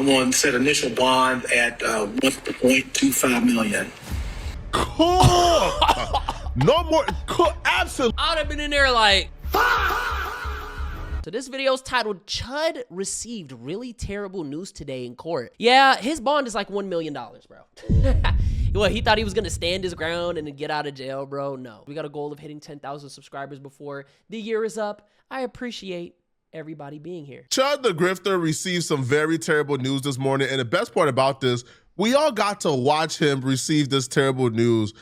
Someone said initial bond at $1.25 million. Cool. No more. Cool. Absolutely. I would have been in there like. So this video is titled, Chud received really terrible news today in court. Yeah, his bond is like $1 million, bro. Well, he thought he was gonna stand his ground and then get out of jail, bro. No, we got a goal of hitting 10,000 subscribers before the year is up. I appreciate everybody being here. Chud the Grifter received some very terrible news this morning, and the best part about this, we all got to watch him receive this terrible news.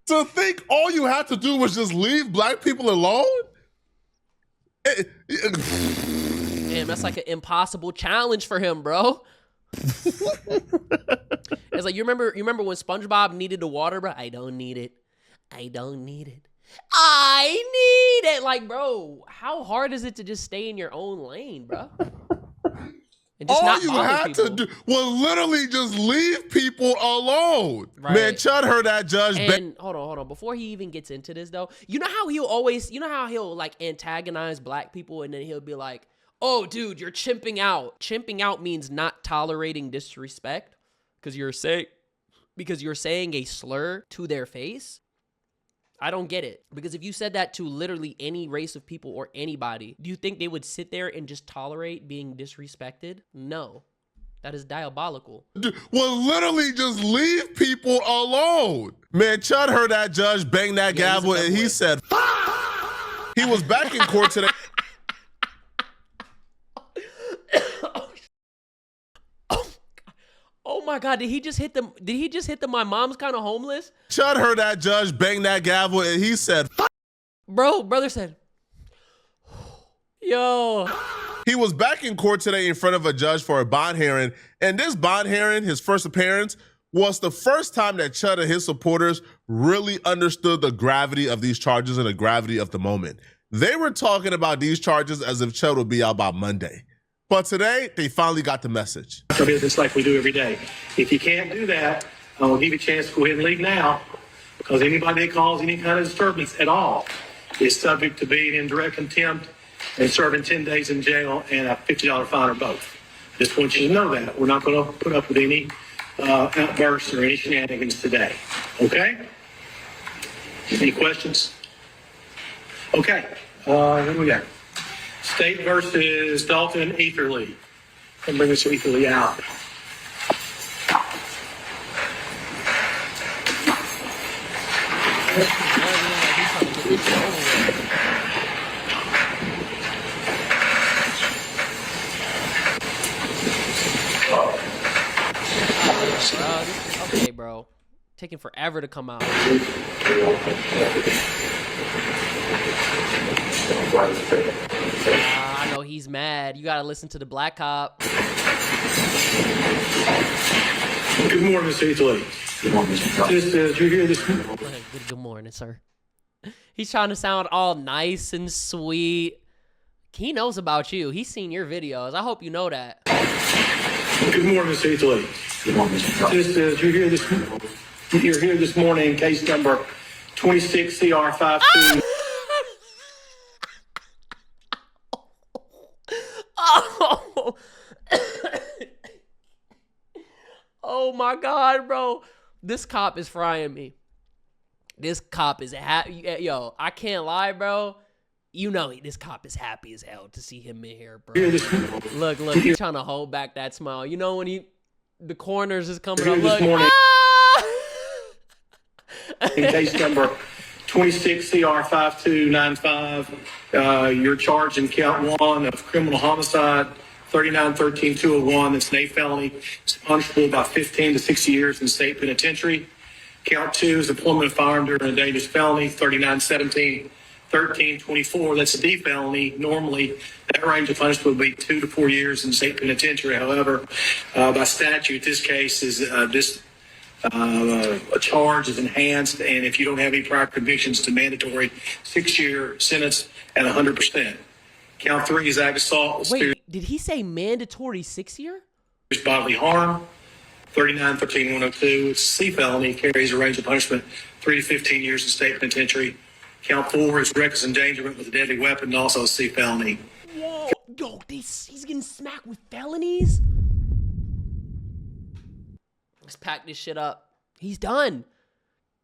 To think all you had to do was just leave black people alone? Damn, that's like an impossible challenge for him, bro. It's like, you remember when SpongeBob needed the water, bro? I don't need it. I don't need it. I need it. Like, bro, how hard is it to just stay in your own lane, bro? And just all you had to do was literally just leave people alone. Right. Man, Chud heard that judge. And hold on. Before he even gets into this, though, you know how he'll like antagonize black people, and then he'll be like, "Oh, dude, you're chimping out." Chimping out means not tolerating disrespect because you're saying a slur to their face. I don't get it. Because if you said that to literally any race of people or anybody, do you think they would sit there and just tolerate being disrespected? No. That is diabolical. Well, literally just leave people alone. Man, Chud heard that judge bang that gavel and he said, he was back in court today. Oh my God, did he just hit the my mom's kind of homeless? Chud heard that judge bang that gavel and he said, brother said, yo. He was back in court today in front of a judge for a bond hearing, and this bond hearing, his first appearance, was the first time that Chud and his supporters really understood the gravity of these charges and the gravity of the moment. They were talking about these charges as if Chud would be out by Monday. But today, they finally got the message. Business like we do every day. If you can't do that, I'll give you a chance to go ahead and leave now, because anybody that calls any kind of disturbance at all is subject to being in direct contempt and serving 10 days in jail and a $50 fine or both. Just want you to know that. We're not going to put up with any outbursts or any shenanigans today. Okay? Any questions? Okay. Here we go. State versus Dalton Etherly. And bring Mr. Etherly out. Okay, bro. Taking forever to come out. I know he's mad. You gotta listen to the black cop. Good morning, Mr. Etherly. Good morning, Mr. Did you hear this? Good morning, sir. He's trying to sound all nice and sweet. He knows about you. He's seen your videos. I hope you know that. Good morning, Mr. Etherly. Good morning, Mr. Did you hear this? You're here this morning, case number 26CR52. Oh. Oh my God, bro. This cop is frying me. This cop is happy. Yo, I can't lie, bro. You know this cop is happy as hell to see him in here, bro. Look, he's trying to hold back that smile. You know when the coroners is coming up, look. In case number 26CR5295, you're charged in count 1 of criminal homicide, 39-13-201. That's an A felony. It's punishable by 15 to 60 years in state penitentiary. Count 2 is employment of firearm during a dangerous felony, 39-17-13-24. That's a D felony. Normally, that range of punishment would be 2 to 4 years in state penitentiary. However, by statute, this case is a charge is enhanced, and if you don't have any prior convictions, it's a mandatory 6-year sentence at 100%. Count 3 is ag assault. Wait, did he say mandatory 6-year? Bodily harm, 39-13-102. It's a C felony, carries a range of punishment 3 to 15 years in state penitentiary. Count 4 is reckless endangerment with a deadly weapon, also a C felony. Whoa. he's getting smacked with felonies. Let's pack this shit up. He's done.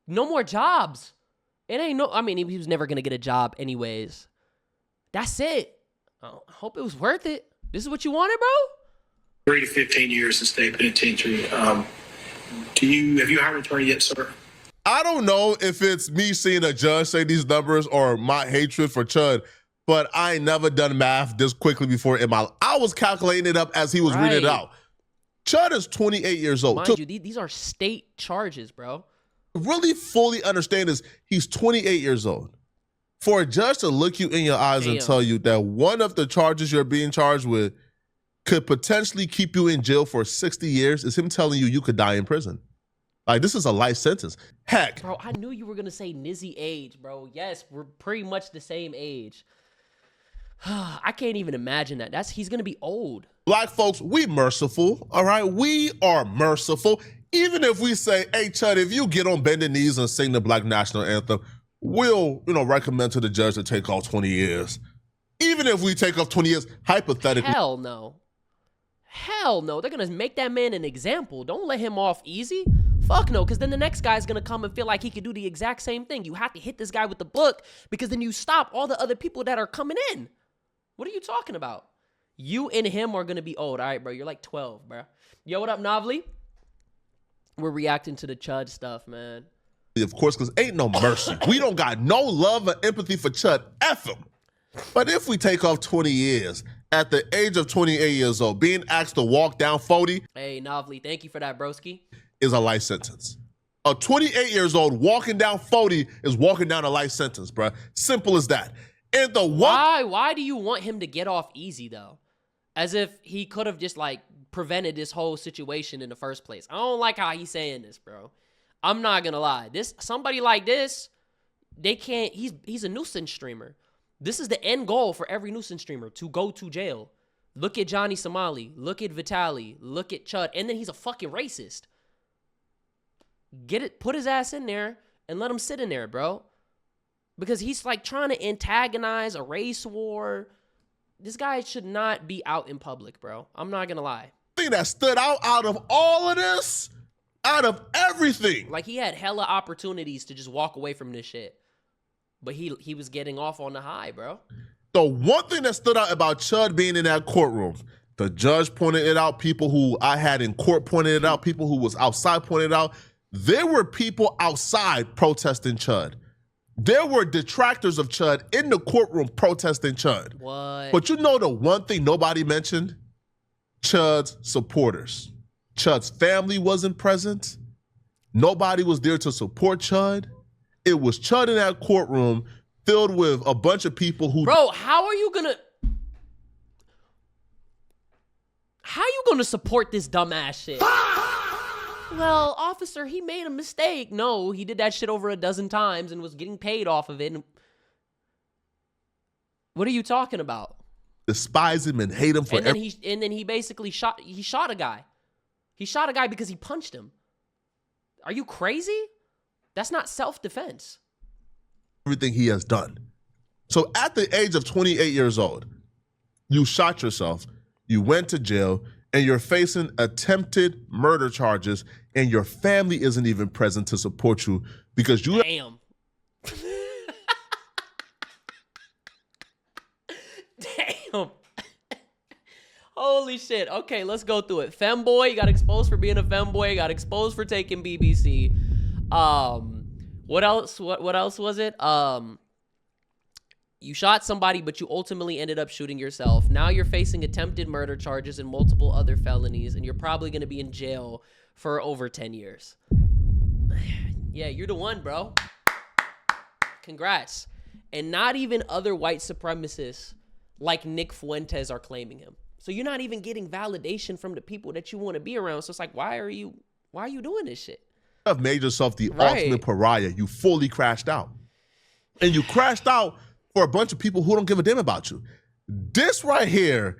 No more jobs. It ain't no. I mean, he was never gonna get a job anyways. That's it. I hope it was worth it. This is what you wanted, bro? 3 to 15 years in state penitentiary. Have you hired an attorney yet, sir? I don't know if it's me seeing a judge say these numbers or my hatred for Chud, but I ain't never done math this quickly before in my life. I was calculating it up as he was reading it out. Chud is 28 years old. Mind you, these are state charges, bro. Really fully understand is he's 28 years old. For a judge to look you in your eyes and tell you that one of the charges you're being charged with could potentially keep you in jail for 60 years is him telling you could die in prison. Like, this is a life sentence. Heck. Bro, I knew you were going to say Nizzy age, bro. Yes, we're pretty much the same age. I can't even imagine that. He's going to be old. Black folks, we merciful, all right? We are merciful. Even if we say, hey, Chud, if you get on bended knees and sing the Black National Anthem, we'll, recommend to the judge to take off 20 years. Even if we take off 20 years, hypothetically. Hell no. Hell no. They're going to make that man an example. Don't let him off easy. Fuck no, because then the next guy's going to come and feel like he could do the exact same thing. You have to hit this guy with the book because then you stop all the other people that are coming in. What are you talking about? You and him are going to be old. All right, bro. You're like 12, bro. Yo, what up, Novely? We're reacting to the Chud stuff, man. Of course, because ain't no mercy. We don't got no love or empathy for Chud. F him. But if we take off 20 years, at the age of 28 years old, being asked to walk down 40. Hey, Novely, thank you for that, broski. Is a life sentence. A 28 years old walking down 40 is walking down a life sentence, bruh. Simple as that. And the Why do you want him to get off easy, though? As if he could have just, prevented this whole situation in the first place. I don't like how he's saying this, bro. I'm not gonna lie. Somebody like this, they can't, he's a nuisance streamer. This is the end goal for every nuisance streamer, to go to jail. Look at Johnny Somali, look at Vitali, look at Chud, and then he's a fucking racist. Put his ass in there and let him sit in there, bro. Because he's trying to antagonize a race war. This guy should not be out in public, bro. I'm not gonna lie. Thing that stood out of all of this, out of everything. He had hella opportunities to just walk away from this shit. But he was getting off on the high, bro. The one thing that stood out about Chud being in that courtroom, the judge pointed it out, people who I had in court pointed it out, people who was outside pointed it out. There were people outside protesting Chud. There were detractors of Chud in the courtroom protesting Chud. What? But the one thing nobody mentioned? Chud's supporters. Chud's family wasn't present. Nobody was there to support Chud. It was Chud in that courtroom filled with a bunch of people who... Bro, how are you gonna support this dumbass shit? Well, officer, he made a mistake. No, he did that shit over a dozen times and was getting paid off of it. What are you talking about? Despise him and hate him for and then he basically shot a guy. He shot a guy because he punched him. Are you crazy? That's not self-defense. Everything he has done. So at the age of 28 years old, you shot yourself, you went to jail, and you're facing attempted murder charges, and your family isn't even present to support you because you... Damn. Damn. Holy shit. Okay, let's go through it. Femboy, you got exposed for being a femboy, got exposed for taking BBC. What else? What else was it? You shot somebody, but you ultimately ended up shooting yourself. Now you're facing attempted murder charges and multiple other felonies, and you're probably going to be in jail for over 10 years. Yeah, you're the one, bro. Congrats. And not even other white supremacists like Nick Fuentes are claiming him. So you're not even getting validation from the people that you want to be around. So it's why are you doing this shit? You have made yourself the ultimate pariah. You fully crashed out. And you crashed out for a bunch of people who don't give a damn about you. This right here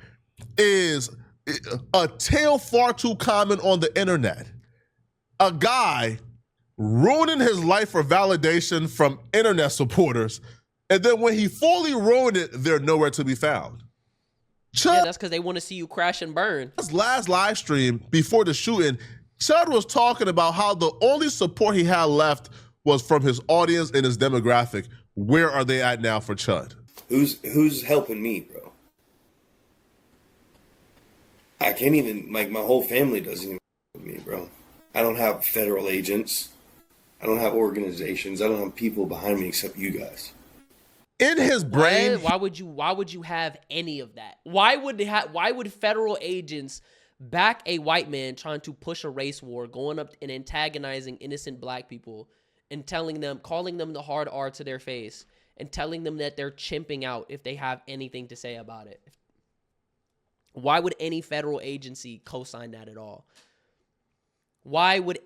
is a tale far too common on the internet. A guy ruining his life for validation from internet supporters, and then when he fully ruined it, they're nowhere to be found. Yeah, that's because they want to see you crash and burn. Chud's last live stream before the shooting, Chud was talking about how the only support he had left was from his audience and his demographic. Where are they at now for Chud? Who's helping me, bro? I can't even, like, my whole family doesn't even help me, bro. I don't have federal agents. I don't have organizations. I don't have people behind me except you guys. In his brain, Why would you have any of that? Why would federal agents back a white man trying to push a race war, going up and antagonizing innocent black people and calling them the hard R to their face and telling them that they're chimping out if they have anything to say about it? Why would any federal agency co-sign that at all? Why would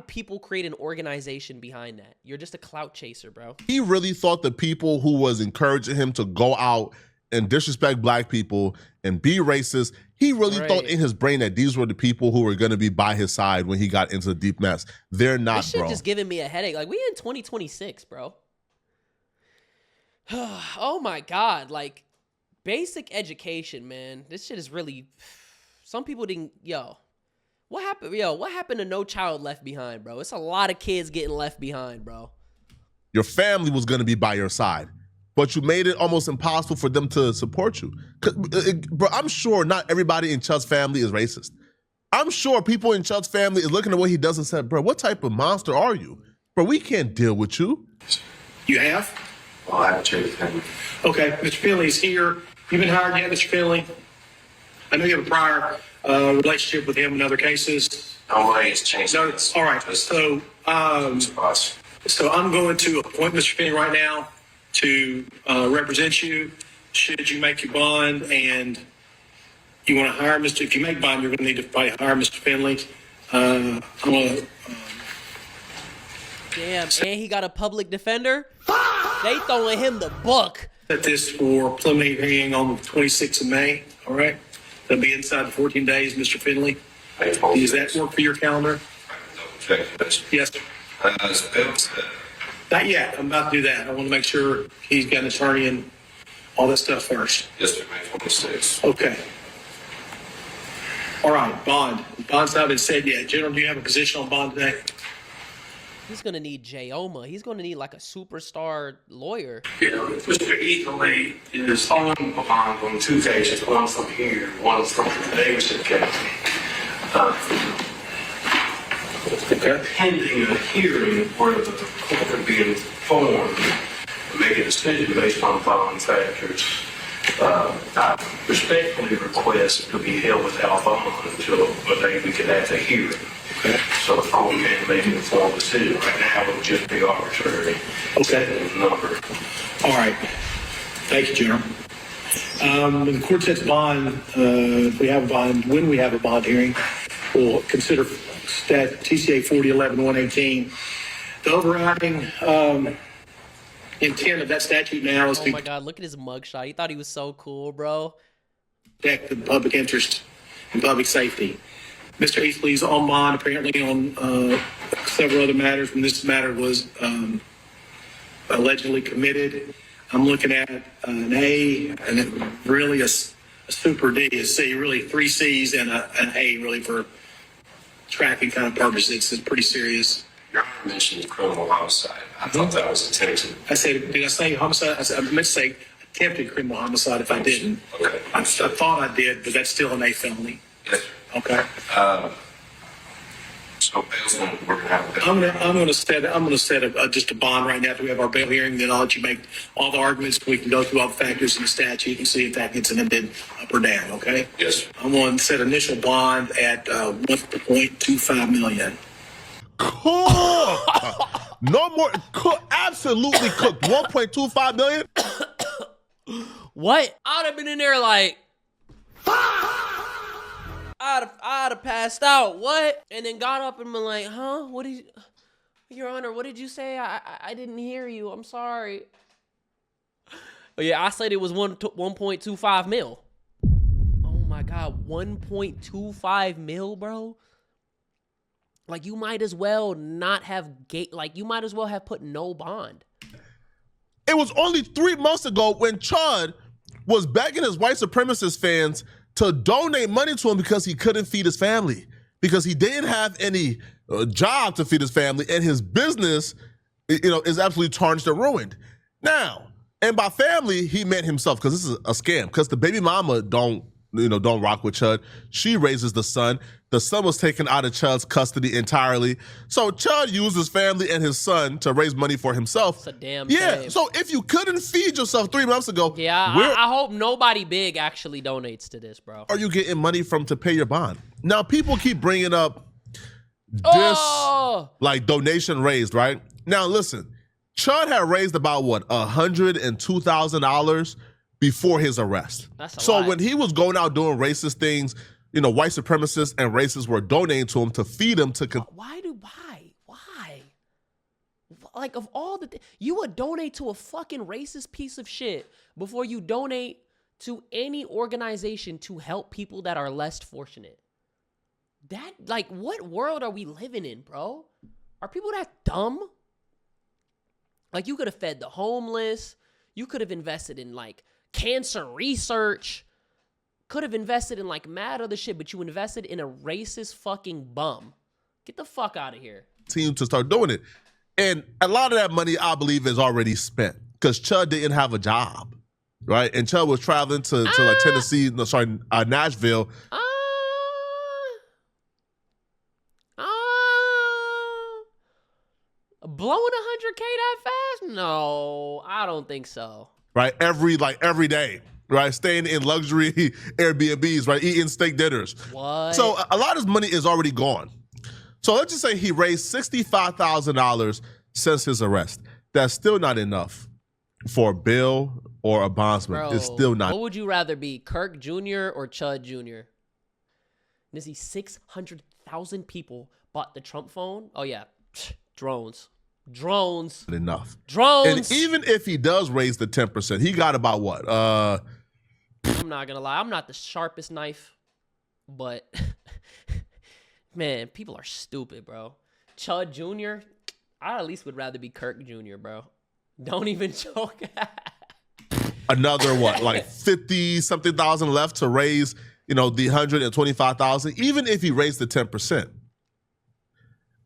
people create an organization behind that? You're just a clout chaser, bro. he really thought the people who was encouraging him to go out and disrespect black people and be racist, he really thought in his brain that these were the people who were going to be by his side when he got into the deep mess. They're not, this shit bro. just giving me a headache. Like, we in 2026, bro. Oh my God. Like, basic education, man. This shit is really, some people didn't, what happened to No Child Left Behind, bro? It's a lot of kids getting left behind, bro. Your family was going to be by your side, but you made it almost impossible for them to support you. Bro, I'm sure not everybody in Chud's family is racist. I'm sure people in Chud's family is looking at what he does and said, bro, what type of monster are you? Bro, we can't deal with you. You have? Well, I have changed family. Okay, Mr. Finley's here. You been hired yet, Mr. Finley? I know you have a prior relationship with him in other cases. No way it's changed. No, all right. So I'm going to appoint Mr. Finley right now to represent you. Should you make your bond and you want to hire Mr. If you make bond, you're going to need to probably hire Mr. Finley. I'm going to. Damn, and he got a public defender? They throwing him the book. Set this for preliminary hearing on the 26th of May. All right. That'll be inside the 14 days, Mr. Finley. Does that work for your calendar? Check this. Yes, sir. Not yet. I'm about to do that. I want to make sure he's got an attorney and all that stuff first. Yes, sir, May 26th. Okay. All right, bond. Bond's not been said yet. General, do you have a position on bond today? He's going to need J-Oma. He's going to need like a superstar lawyer. Yeah, Mr. Etherly is on bond on two cases, one from here, one from Davidson County. Okay. Pending a hearing where the court can be informed and make a decision based on the following factors. I respectfully request to be held without bond until a day we can have a hearing. Okay. So the court can make an informed decision. Right now, it would just be arbitrary. Okay. Number. All right. Thank you, General. When the court sets bond, if we have a bond, when we have a bond hearing, we'll consider TCA 4011-118. The overriding intent of that statute now is Oh to my God, look at his mugshot. He thought he was so cool, bro. protect the public interest and public safety. Mr. Easley's on bond apparently on several other matters when this matter was allegedly committed. I'm looking at an A and then really a super D, a C, really 3 C's and an A really for tracking kind of purposes. It's pretty serious. Your Honor mentioned criminal homicide. I thought that was attempted. I said, did I say homicide? I meant to say attempted criminal homicide if I didn't. Okay. I thought I did, but that's still an A felony. Yes, sir. Okay. So bail, we're gonna have a bail. I'm going to set just a bond right now after we have our bail hearing. Then I'll let you make all the arguments. We can go through all the factors in the statute and see if that gets amended up or down. Okay. Yes, sir. I'm going to set initial bond at 1.25 million. Cook. No more. Cook. Absolutely cooked. 1.25 million. What? I'd have been in there like, I'd have passed out. What? And then got up and been like, huh? What did you, Your Honor, what did you say? I didn't hear you. I'm sorry. But yeah, I said it was 1.25 mil. Oh my God, 1.25 mil, bro. Like, you might as well not have you might as well have put no bond. It was only 3 months ago when Chud was begging his white supremacist fans to donate money to him because he couldn't feed his family, because he didn't have any job to feed his family, and his business, is absolutely tarnished and ruined. Now, and by family, he meant himself, because this is a scam, because the baby mama don't rock with Chud. She raises the son. The son was taken out of Chud's custody entirely. So Chud used his family and his son to raise money for himself. It's a damn Yeah, shame. so if you couldn't feed yourself 3 months ago, Yeah, where I hope nobody big actually donates to this, bro. are you getting money from to pay your bond? Now, people keep bringing up this, like, donation raised, right? Now, listen, Chud had raised about, $102,000 before his arrest. That's a so lot. when he was going out doing racist things, white supremacists and racists were donating to him to feed him to. Why? Like, of all you would donate to a fucking racist piece of shit before you donate to any organization to help people that are less fortunate. That, like, what world are we living in, bro? Are people that dumb? Like, you could have fed the homeless. You could have invested in, like, cancer research. Could have invested in, like, mad other shit, but you invested in a racist fucking bum. Get the fuck out of here. Team to start doing it. And a lot of that money, I believe, is already spent because Chud didn't have a job, right? And Chud was traveling to like Tennessee, Nashville. Blowing 100K that fast? No, I don't think so. Right, every day, right? Staying in luxury Airbnbs, right? Eating steak dinners. What? So a lot of his money is already gone. So let's just say he raised $65,000 since his arrest. That's still not enough for bail or a bondsman. Bro, it's still not. What would you rather be, Kirk Jr. or Chud Jr.? Nizzy, 600,000 people bought the Trump phone. Oh yeah, drones. Enough. Drones. And even if he does raise the 10%, he got about what? I'm not gonna lie, I'm not the sharpest knife, but man, people are stupid, bro. Chud Jr., I at least would rather be Kirk Jr., bro. Don't even joke. Another what, like 50-something thousand left to raise, the 125,000. Even if he raised the 10%,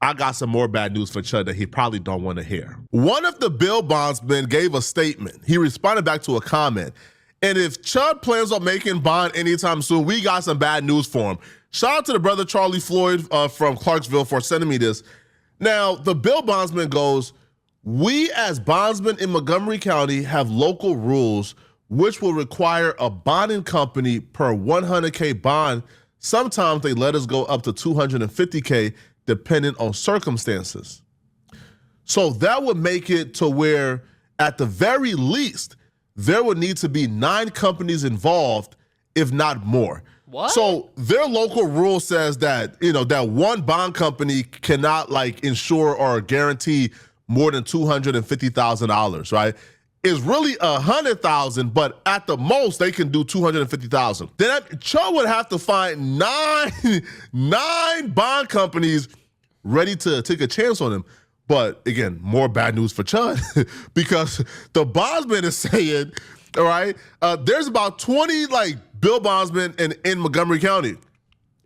I got some more bad news for Chud that he probably don't want to hear. One of the bill bondsmen gave a statement. He responded back to a comment. And if Chud plans on making bond anytime soon, we got some bad news for him. Shout out to the brother Charlie Floyd from Clarksville for sending me this. Now, the bill bondsman goes, we as bondsmen in Montgomery County have local rules which will require a bonding company per 100K bond. Sometimes they let us go up to 250K depending on circumstances. So that would make it to where, at the very least, there would need to be 9 companies involved, if not more. What? So their local rule says that, that one bond company cannot insure or guarantee more than $250,000, right? It's really $100,000, but at the most they can do $250,000. Then Chud would have to find nine bond companies ready to take a chance on him. But again, more bad news for Chud because the bondsman is saying, all right, there's about 20 bill bondsmen in Montgomery County,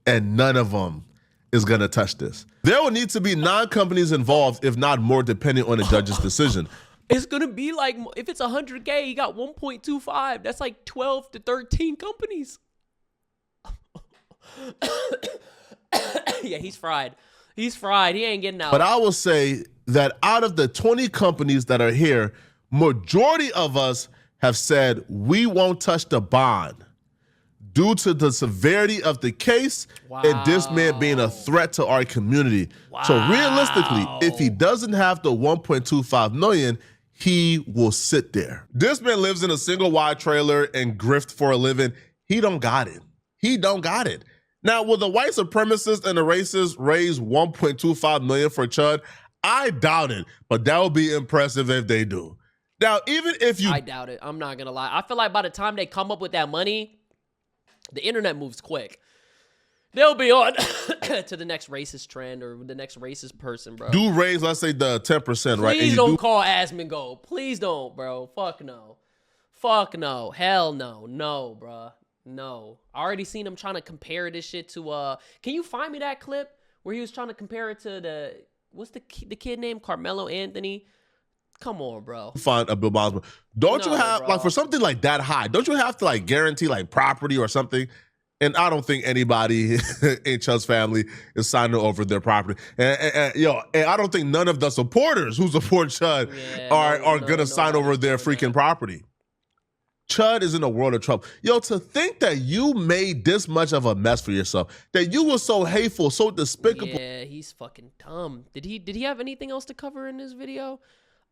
and none of them is gonna touch this. There will need to be 9 companies involved, if not more, depending on the judge's decision. It's gonna be like, if it's 100K, you got 1.25. That's like 12 to 13 companies. Yeah, he's fried. He's fried. He ain't getting out. But I will say that out of the 20 companies that are here, majority of us have said we won't touch the bond due to the severity of the case and this man being a threat to our community. Wow. So realistically, if he doesn't have the 1.25 million, he will sit there. This man lives in a single wide trailer and grift for a living. He don't got it. He don't got it. Now, will the white supremacists and the racists raise 1.25 million for Chud? I doubt it, but that would be impressive if they do. Now, even if you... I doubt it. I'm not gonna lie. I feel like by the time they come up with that money, the internet moves quick. They'll be on to the next racist trend or the next racist person, bro. Do raise, let's say, the 10%, right? Please don't call Asmongold. Please don't, bro. Fuck no. Fuck no. Hell no. No, bruh. No. I already seen him trying to compare this shit to can you find me that clip where he was trying to compare it to what's the kid named Carmelo Anthony? Come on, bro. Find a Bill Boswell. Don't you No, have bro. like for something like that high? Don't you have to like guarantee like property or something? And I don't think anybody in Chud's family is signing over their property. And I don't think none of the supporters who support Chud are gonna sign over their freaking property. Chud is in a world of trouble. Yo, to think that you made this much of a mess for yourself, that you were so hateful, so despicable. Yeah, he's fucking dumb. Did he have anything else to cover in this video?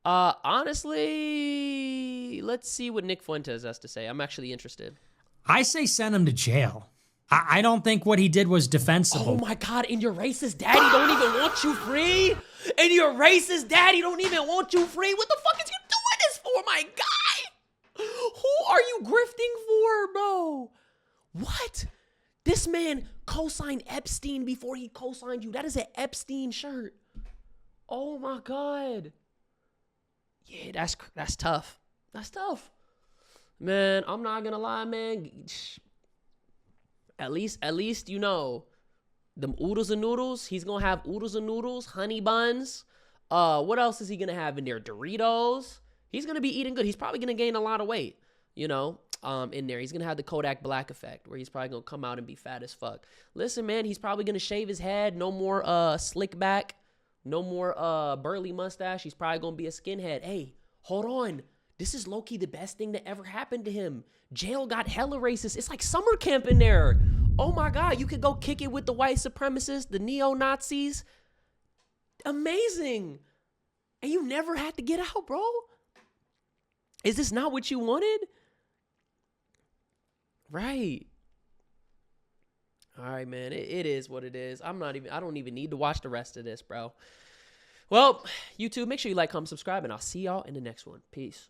Honestly, let's see what Nick Fuentes has to say. I'm actually interested. I say send him to jail. I don't think what he did was defensible. Oh my God, and your racist daddy don't even want you free? And your racist daddy don't even want you free? What the fuck is you doing this for, my guy? Who are you grifting for, bro? What? This man co-signed Epstein before he co-signed you. That is an Epstein shirt. Oh my God. Yeah, that's tough. That's tough. Man, I'm not gonna lie, man. At least you know, them oodles and noodles. He's gonna have oodles and noodles, honey buns. What else is he gonna have in there? Doritos. He's gonna be eating good. He's probably gonna gain a lot of weight, in there. He's gonna have the Kodak Black effect, where he's probably gonna come out and be fat as fuck. Listen, man, he's probably gonna shave his head. No more slick back. No more burly mustache. He's probably gonna be a skinhead. Hey, hold on. This is low-key the best thing that ever happened to him. Jail got hella racist. It's like summer camp in there. Oh my God, you could go kick it with the white supremacists, the neo-Nazis. Amazing. And you never had to get out, bro. Is this not what you wanted? Right. All right, man. It is what it is. I don't even need to watch the rest of this, bro. Well, YouTube, make sure you like, comment, subscribe, and I'll see y'all in the next one. Peace.